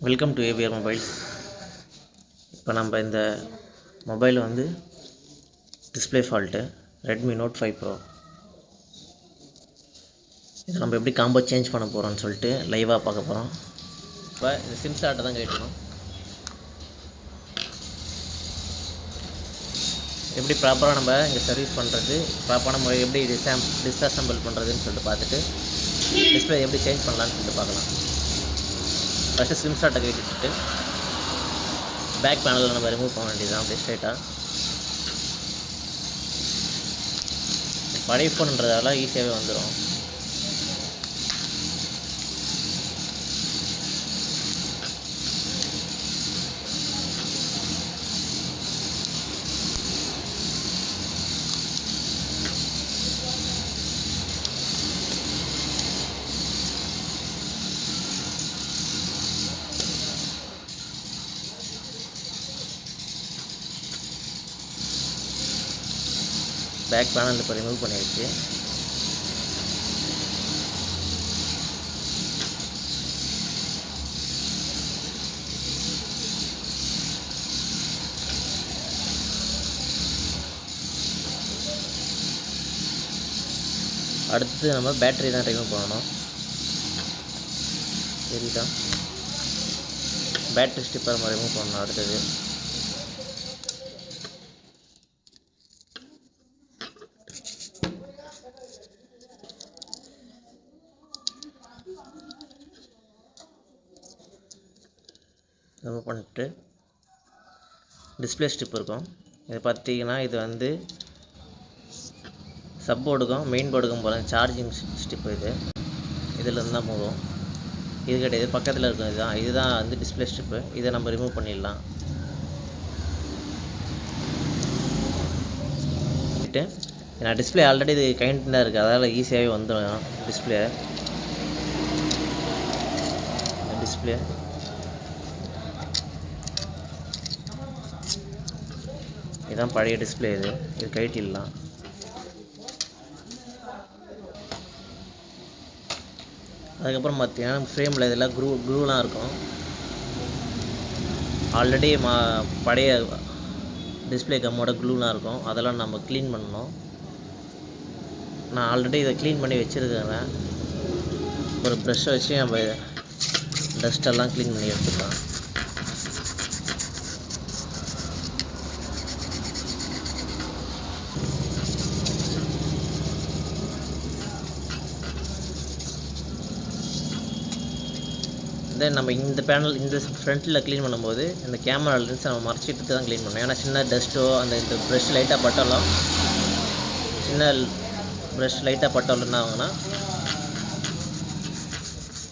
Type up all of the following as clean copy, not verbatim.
Welcome to AVR mobiles. இப்போ நம்ம இந்த மொபைல் வந்து display fault Redmi Note 5 pro. இதை நம்ம எப்படி காம்போ சேஞ்ச் பண்ண போகிறோம்னு சொல்லிட்டு லைவாக பார்க்க போகிறோம். இப்போ இந்த சிம் ஸ்லாட்டை தான் கேட்கணும். எப்படி ப்ராப்பராக நம்ம இங்கே சர்வீஸ் பண்ணுறது, ப்ராப்பரான முறை எப்படி டிஸ்அசம்பிள் பண்ணுறதுன்னு சொல்லிட்டு பார்த்துட்டு டிஸ்பிளே எப்படி சேஞ்ச் பண்ணலான்னு சொல்லிட்டு பார்க்கலாம். ஃபஸ்ட்டு சிம் ஸ்லாட்டை கேட்டுட்டு பேக் பேனலில் நம்ம ரிமூவ் பண்ண வேண்டியதுதான். அப்படியே ஸ்ட்ரைட்டாக பழைய ஃபோனுன்றதால ஈஸியாகவே வந்துடும். பேக் பேனல் இப்போ ரிமூவ் பண்ணியாச்சு. அடுத்து நம்ம பேட்டரி தான் ரிமூவ் பண்ணணும். சரிதா, பேட்டரி ஸ்டிப்பர் நம்ம ரிமூவ் பண்ணணும். அடுத்தது ரிமூவ் பண்ணிட்டு டிஸ்பிளே ஸ்ட்ரிப் இருக்கும். இது பார்த்தீங்கன்னா இது வந்து சப் போர்டுக்கும் மெயின் போர்டுக்கும் போகிற சார்ஜிங் ஸ்ட்ரிப்பு. இதில் தான் போகும். இது கிடையாது, பக்கத்தில் இருக்கும். இதுதான் வந்து டிஸ்பிளே ஸ்ட்ரிப்பு. இதை நம்ம ரிமூவ் பண்ணிடலாம். நான் டிஸ்பிளே ஆல்ரெடி இது கைண்ட் தான் இருக்குது, அதனால் ஈஸியாகவே வந்துடும். டிஸ்பிளே இதுதான் பழைய டிஸ்பிளே. இது கைட்டிடலாம். அதுக்கப்புறம் பார்த்தீங்கன்னா ஃப்ரேமில் இதெல்லாம் க்ரூலாம் இருக்கும். ஆல்ரெடி பழைய டிஸ்பிளே கம்மோட க்ளூலாம் இருக்கும். அதெல்லாம் நம்ம க்ளீன் பண்ணணும். நான் ஆல்ரெடி இதை க்ளீன் பண்ணி வச்சுருக்கேன். ஒரு ப்ரெஷ்ஷை வச்சு நம்ம டஸ்டெல்லாம் க்ளீன் பண்ணி எடுத்துக்கலாம். தென் நம்ம இந்த பேனல் இந்த ஃப்ரண்ட்டில் க்ளீன் பண்ணும்போது இந்த கேமரா லென்ஸ் நம்ம மறைச்சிட்டு தான் க்ளீன் பண்ணணும். ஏன்னா சின்ன டஸ்ட்டோ இந்த ப்ரஷ் லைட்டாக பட்டாலும் என்ன ஆகுங்கன்னா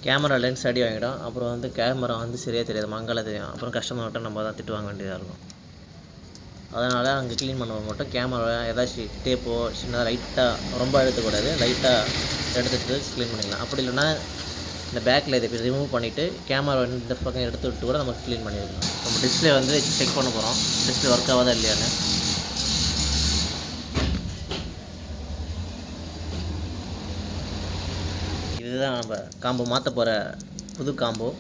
கேமரா லென்ஸ் அடி வாங்கிடும். அப்புறம் வந்து கேமரா வந்து சரியாக தெரியாது, மங்களாக தெரியும். அப்புறம் கஸ்டமர்கிட்ட நம்ம தான் திட்டு வாங்க வேண்டியதாக இருக்கும். அதனால் அங்கே க்ளீன் பண்ணுவோம் மட்டும் கேமரா ஏதாச்சும் டேப்போ சின்னதாக லைட்டாக ரொம்ப எடுத்துக்கூடாது, லைட்டாக எடுத்துகிட்டு க்ளீன் பண்ணிக்கலாம். அப்படி இல்லைன்னா இந்த பேக்கில் இதை ரிமூவ் பண்ணிவிட்டு கேமரா இந்த பக்கம் எடுத்து விட்டு கூட நம்ம க்ளீன் பண்ணிடலாம். நம்ம டிஸ்பிளே வந்து செக் பண்ண போகிறோம், டிஸ்பிளே ஒர்க் ஆகாதா இல்லையான்னு. இதுதான் நம்ம காம்போ மாற்ற போகிற புது காம்போ.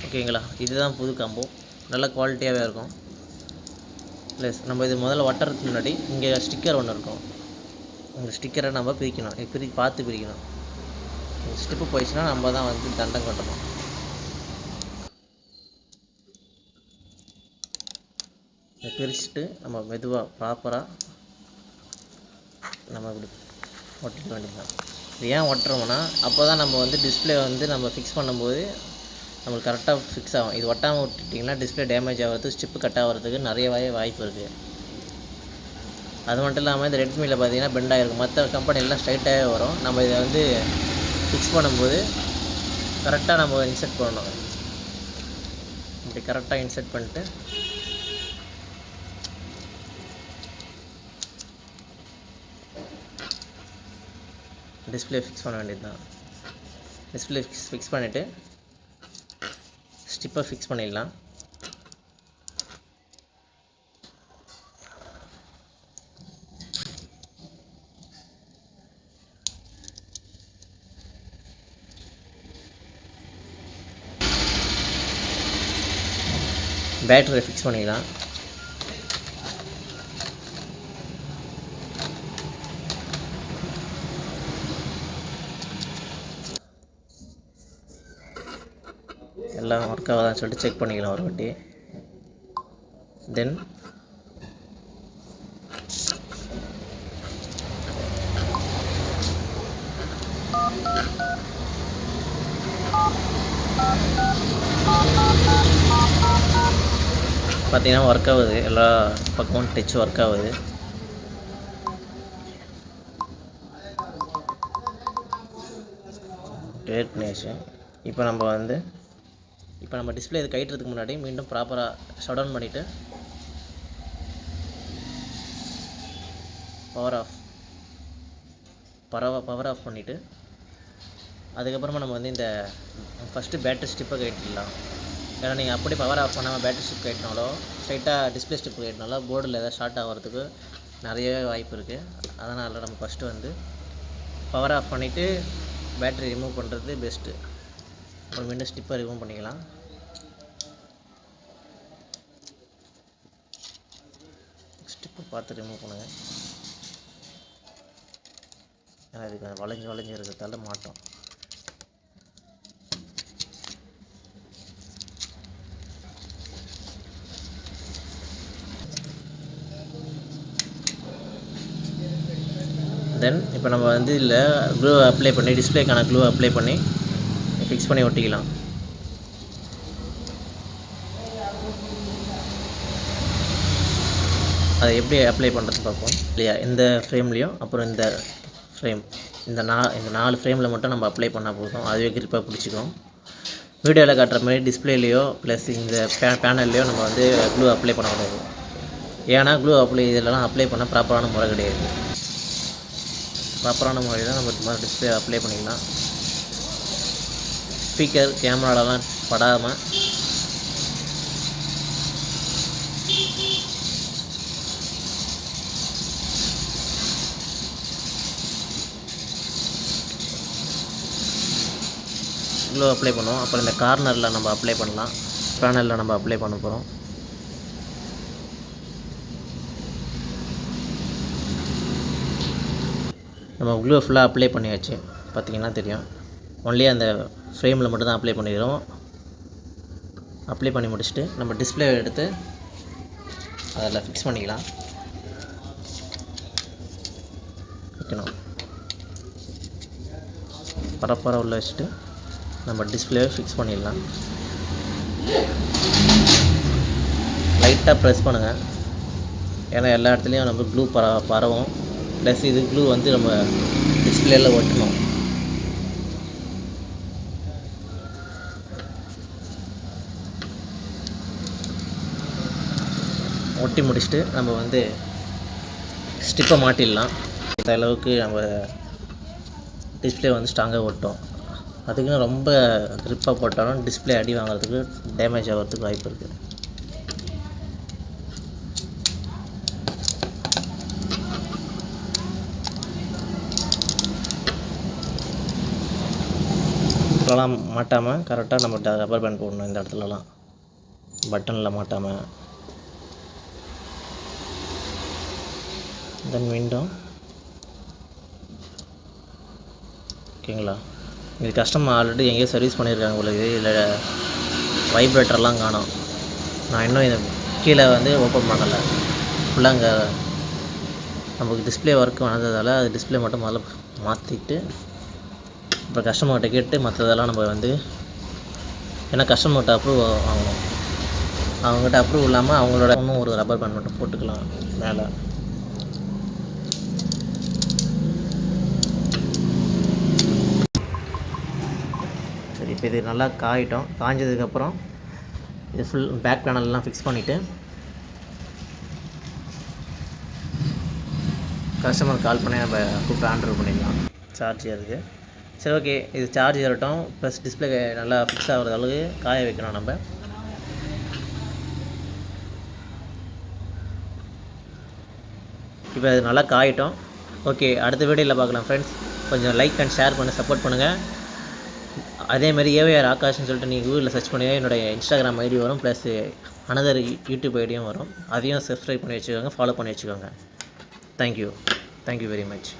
ஓகேங்களா, இதுதான் புது காம்போ. நல்ல குவாலிட்டியாகவே இருக்கும். ப்ளஸ் நம்ம இது முதல்ல ஒட்டுறதுக்கு முன்னாடி இங்கே ஸ்டிக்கர் ஒன்று இருக்கும். இந்த ஸ்டிக்கரை நம்ம பிரிக்கணும், பார்த்து பிரிக்கணும். ஸ்டிப்பு போயிடுச்சுன்னா நம்ம தான் வந்து தண்டம் கட்டணும். இதை பிரிச்சுட்டு நம்ம மெதுவாக ப்ராப்பராக நம்ம இப்படி ஒட்டிக்க வேண்டியதுதான். இது ஏன் ஒட்டுறோம்னா அப்போ தான் நம்ம வந்து டிஸ்பிளே வந்து நம்ம ஃபிக்ஸ் பண்ணும்போது நம்மளுக்கு கரெக்டாக ஃபிக்ஸ் ஆகும். இது ஒட்டாமல் விட்டுட்டிங்கன்னா டிஸ்பிளே டேமேஜ் ஆகிறது, ஸ்டிப்பு கட் ஆகிறதுக்கு நிறையவே வாய்ப்பு இருக்குது. அது மட்டும் இல்லாமல் இந்த ரெட்மியில் பார்த்தீங்கன்னா பெண்ட் ஆகிருக்கும். மற்ற கம்பெனிலாம் ஸ்ட்ரைட்டாகவே வரும். நம்ம இதை வந்து ஃபிக்ஸ் பண்ணும்போது கரெக்டாக நம்ம இன்செர்ட் பண்ணணும். இப்படி கரெக்டாக இன்செர்ட் பண்ணிட்டு டிஸ்பிளே ஃபிக்ஸ் பண்ண வேண்டியது தான். டிஸ்பிளே ஃபிக்ஸ் பண்ணிவிட்டு ஸ்டிப்பை ஃபிக்ஸ் பண்ணிடலாம். பேட்டரியை ஃபிக்ஸ் பண்ணிக்கலாம். எல்லாம் ஒர்க் ஆகுதான்னு சொல்லிட்டு செக் பண்ணிக்கலாம் ஒரு வாட்டி. தென் பார்த்தீங்கன்னா ஒர்க் ஆகுது, எல்லா பக்கமும் டச் ஒர்க் ஆகுது. கிளியர் பண்ணியாச்சு. இப்போ நம்ம டிஸ்பிளே இது கைட்டுறதுக்கு முன்னாடி மீண்டும் ப்ராப்பராக ஷட் டவுன் பண்ணிவிட்டு பவர் ஆஃப் பண்ணிவிட்டு அதுக்கப்புறமா நம்ம இந்த ஃபஸ்ட்டு பேட்டரி ஸ்ட்ரிப்பை கைட்டிடலாம். ஏன்னா நீங்கள் அப்படி பவர் ஆஃப் பண்ணாமல் பேட்டரி ஸ்ட்ரிப் கைட்டினாலோ ஸ்ட்ரைட்டாக டிஸ்பிளே ஸ்ட்ரிப் கைட்டினாலோ போர்டில் ஏதாவது ஷார்ட் ஆகிறதுக்கு நிறையவே வாய்ப்பு இருக்குது. அதனால் நம்ம ஃபஸ்ட்டு பவர் ஆஃப் பண்ணிவிட்டு பேட்டரி ரிமூவ் பண்ணுறது பெஸ்ட்டு. அப்புறம் மீண்டும் ஸ்டிப்பை ரிமூவ் பண்ணிக்கலாம். ஸ்டிப்பை பார்த்து ரிமூவ் பண்ணுங்கள். ஏன்னா இதுக்கு வளைஞ்சு இருக்கிறதால மாட்டோம். தென் இப்போ நம்ம இதில் க்ளூ அப்ளை பண்ணி டிஸ்பிளேக்கான க்ளூ அப்ளை பண்ணி ஃபிக்ஸ் பண்ணி ஒட்டிக்கலாம். அதை எப்படி அப்ளை பண்ணுறது பார்ப்போம் இல்லையா. இந்த ஃப்ரேம்லேயும் அப்புறம் இந்த ஃப்ரேம் இந்த 4 ஃப்ரேமில் மட்டும் நம்ம அப்ளை பண்ணால் போதும், அதுவே கிரிப்பாக பிடிச்சிக்கும். வீடியோவில் காட்டுற மாதிரி டிஸ்பிளேலையோ ப்ளஸ் இந்த பேனல்லையோ நம்ம க்ளூ அப்ளை பண்ணக்கூடாது. ஏன்னா க்ளூ இதெல்லாம் அப்ளை பண்ண ப்ராப்பரான முறை கிடையாது. ப்ராப்பரான முறையில் நம்ம டிஸ்பிளே அப்ளை பண்ணிக்கலாம். ஸ்பீக்கர் கேமராலலாம் படாமல் க்ளூ அப்ளை பண்ணுவோம். அப்புறம் இந்த கார்னரில் நம்ம அப்ளை பண்ணலாம். பேனலில் நம்ம அப்ளை பண்ண போகிறோம். நம்ம க்ளூ ஃபுல்லாக அப்ளை பண்ணியாச்சு. பார்த்திங்கன்னா தெரியும், ஒன்லி அந்த ஃப்ரேமில் மட்டும் தான் அப்ளை பண்ணிக்கிறோம். அப்ளை பண்ணி முடிச்சுட்டு நம்ம டிஸ்பிளே எடுத்து அதில் ஃபிக்ஸ் பண்ணிக்கலாம். வைக்கணும் பரப்பரை உள்ள வச்சுட்டு நம்ம டிஸ்பிளேவை ஃபிக்ஸ் பண்ணிடலாம். லைட்டாக ப்ரெஸ் பண்ணுங்கள், ஏன்னா எல்லா இடத்துலையும் நம்ம க்ளூ பரவும். ப்ளஸ் இது க்ளூ நம்ம டிஸ்பிளேயில் ஒட்டணும். ஒட்டி முடிச்சுட்டு நம்ம ஸ்டிப்பை மாட்டிடலாம். இந்த அளவுக்கு நம்ம டிஸ்பிளே ஸ்ட்ராங்காக ஒட்டும். அதுக்குன்னு ரொம்ப க்ரிப்பாக போட்டாலும் டிஸ்பிளே அடி வாங்குறதுக்கு டேமேஜ் ஆகிறதுக்கு வாய்ப்பு இருக்குது. இப்போலாம் மாட்டாமல் கரெக்டாக நம்ம ரப்பர் பேண்ட் போடணும். இந்த இடத்துலலாம் பட்டனில் மாட்டாமல். தென் மீண்டும் ஓகேங்களா. இது கஸ்டமர் ஆல்ரெடி எங்கேயோ சர்வீஸ் பண்ணியிருக்காங்க உங்களுக்கு. இல்லை வைப்ரேட்டர்லாம் காணோம். நான் இன்னும் இதை கீழே ஓப்பன் பண்ணலை. ஃபுல்லாக அங்கே நமக்கு டிஸ்பிளே ஒர்க் வந்ததால் அது டிஸ்பிளே மட்டும் முதல்ல மாற்றிட்டு அப்புறம் கஸ்டமர்கிட்ட கேட்டு மற்றதெல்லாம் நம்ம ஏன்னா கஸ்டமர்கிட்ட அப்ரூவ் வாங்கணும். அவங்ககிட்ட அப்ரூவ் இல்லாமல் அவங்களோட இன்னும் ஒரு ரப்பர் பேண்ட் மட்டும் போட்டுக்கலாம் மேலே. சரி, இப்போ இது நல்லா காயிட்டோம். காய்ஞ்சதுக்கப்புறம் இது ஃபுல் பேக் பேனல்லாம் ஃபிக்ஸ் பண்ணிவிட்டு கஸ்டமர் கால் பண்ணி நம்ம கூப்பிட்டு ஆர்டர் பண்ணிடலாம். சார்ஜ் ஏறுது. சரி, ஓகே, இது சார்ஜ் ஏறட்டும். ப்ளஸ் டிஸ்பிளே நல்லா ஃபிக்ஸ் ஆகிற அளவுக்கு காய வைக்கணும் நம்ம. இப்போ அது நல்லா காயிட்டோம். ஓகே, அடுத்த வீடியோவில் பார்க்கலாம் ஃப்ரெண்ட்ஸ். கொஞ்சம் லைக் அண்ட் ஷேர் பண்ணி சப்போர்ட் பண்ணுங்கள். அதேமாதிரி ஏவிஆர் ஆகாஷ்னு சொல்லிட்டு நீங்கள் கூகுளில் சர்ச் பண்ணி என்னுடைய இன்ஸ்டாகிராம் ஐடி வரும், ப்ளஸ் அனதர் யூடியூப் ஐடியும் வரும். அதையும் சப்ஸ்கிரைப் பண்ணி வச்சுக்கோங்க, ஃபாலோ பண்ணி வச்சுக்கோங்க. Thank you very much.